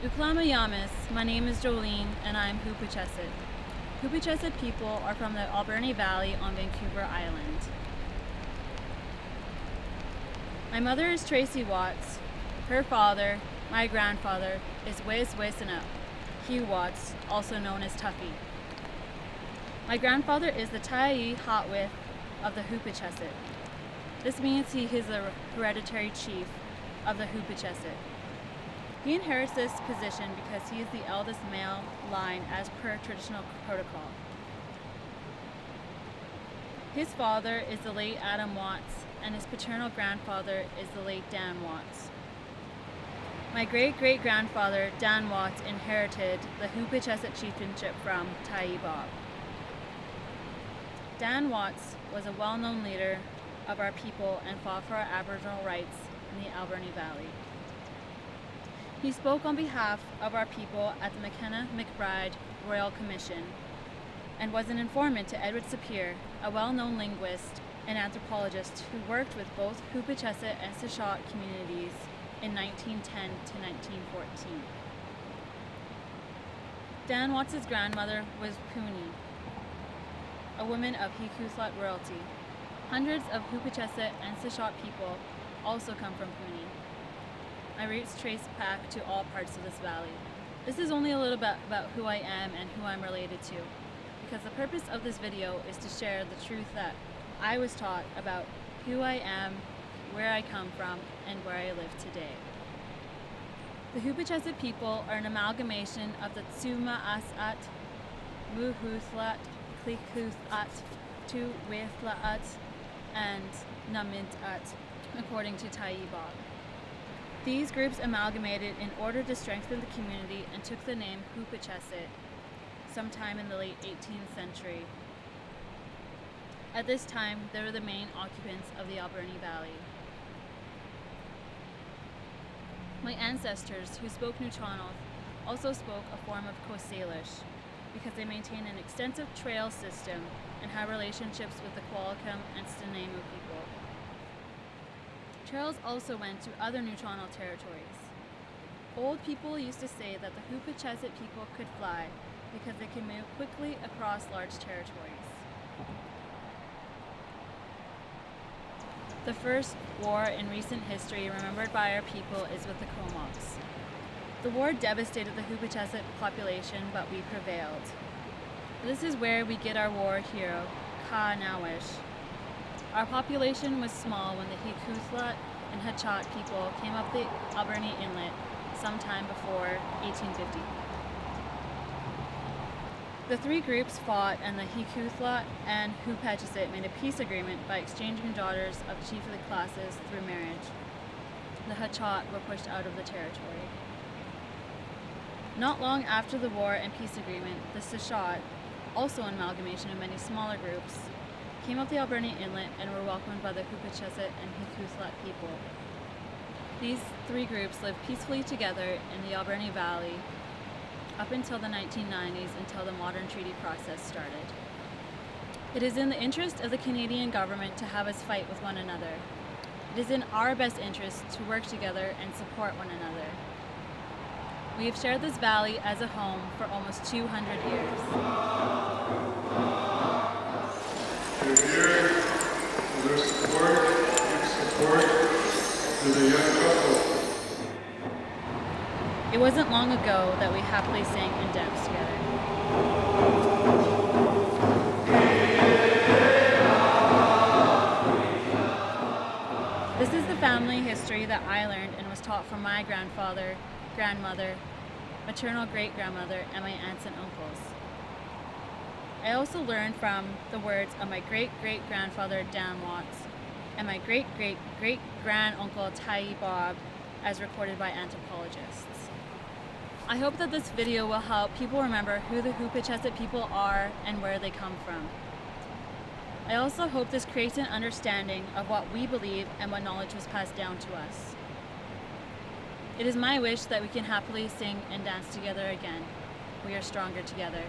Uklamayamis, my name is Jolene and I'm Hupacasath. Hupacasath people are from the Alberni Valley on Vancouver Island. My mother is Tracy Watts. Her father, my grandfather, is Wes-Wesanup, Hugh Watts, also known as Tuffy. My grandfather is the Tyee Hotwith of the Hupacasath. This means he is the hereditary chief of the Hupacasath. He inherits this position because he is the eldest male line as per traditional protocol. His father is the late Adam Watts, and his paternal grandfather is the late Dan Watts. My great-great-grandfather, Dan Watts, inherited the Hupacasath chieftainship from Tyee Bob. Dan Watts was a well-known leader of our people and fought for our Aboriginal rights in the Alberni Valley. He spoke on behalf of our people at the McKenna-McBride Royal Commission and was an informant to Edward Sapir, a well-known linguist and anthropologist who worked with both Hupacasath and Sechot communities in 1910 to 1914. Dan Watts' grandmother was Puni, a woman of Hupacasath royalty. Hundreds of Hupacasath and Sechot people also come from Puni. My roots trace back to all parts of this valley. This is only a little bit about who I am and who I'm related to, because the purpose of this video is to share the truth that I was taught about who I am, where I come from, and where I live today. The Hupacasath people are an amalgamation of the Tsumaasat, Muhuthlat, Klikuthlat, Tuwithlaat, and Namintat, according to Tyee Bob. These groups amalgamated in order to strengthen the community and took the name Hupacasath sometime in the late 18th century. At this time, they were the main occupants of the Alberni Valley. My ancestors, who spoke Nuu-chah-nulth, also spoke a form of Coast Salish because they maintained an extensive trail system and had relationships with the Qualicum and Stenemu people. Trails also went to other Nuu-chah-nulth territories. Old people used to say that the Hupacasath people could fly because they could move quickly across large territories. The first war in recent history remembered by our people is with the Comox. The war devastated the Hupacasath population, but we prevailed. This is where we get our war hero, Ka-Nawish. Our population was small when the Hikuthlat and Hachot people came up the Alberni Inlet sometime before 1850. The three groups fought, and the Hikuthlat and Hupacasath made a peace agreement by exchanging daughters of chief of the classes through marriage. The Hachot were pushed out of the territory. Not long after the war and peace agreement, the Sechot, also an amalgamation of many smaller groups, came up the Alberni Inlet and were welcomed by the Hupacasath and Hikuthlat people. These three groups lived peacefully together in the Alberni Valley up until the 1990s, until the modern treaty process started. It is in the interest of the Canadian government to have us fight with one another. It is in our best interest to work together and support one another. We have shared this valley as a home for almost 200 years. Here, there's support to the young couple. It wasn't long ago that we happily sang and danced together. This is the family history that I learned and was taught from my grandfather, grandmother, maternal great-grandmother, and my aunts and uncles. I also learned from the words of my great-great-grandfather Dan Watts and my great-great-great-granduncle Tyee Bob, as recorded by anthropologists. I hope that this video will help people remember who the Hupacasath people are and where they come from. I also hope this creates an understanding of what we believe and what knowledge was passed down to us. It is my wish that we can happily sing and dance together again. We are stronger together.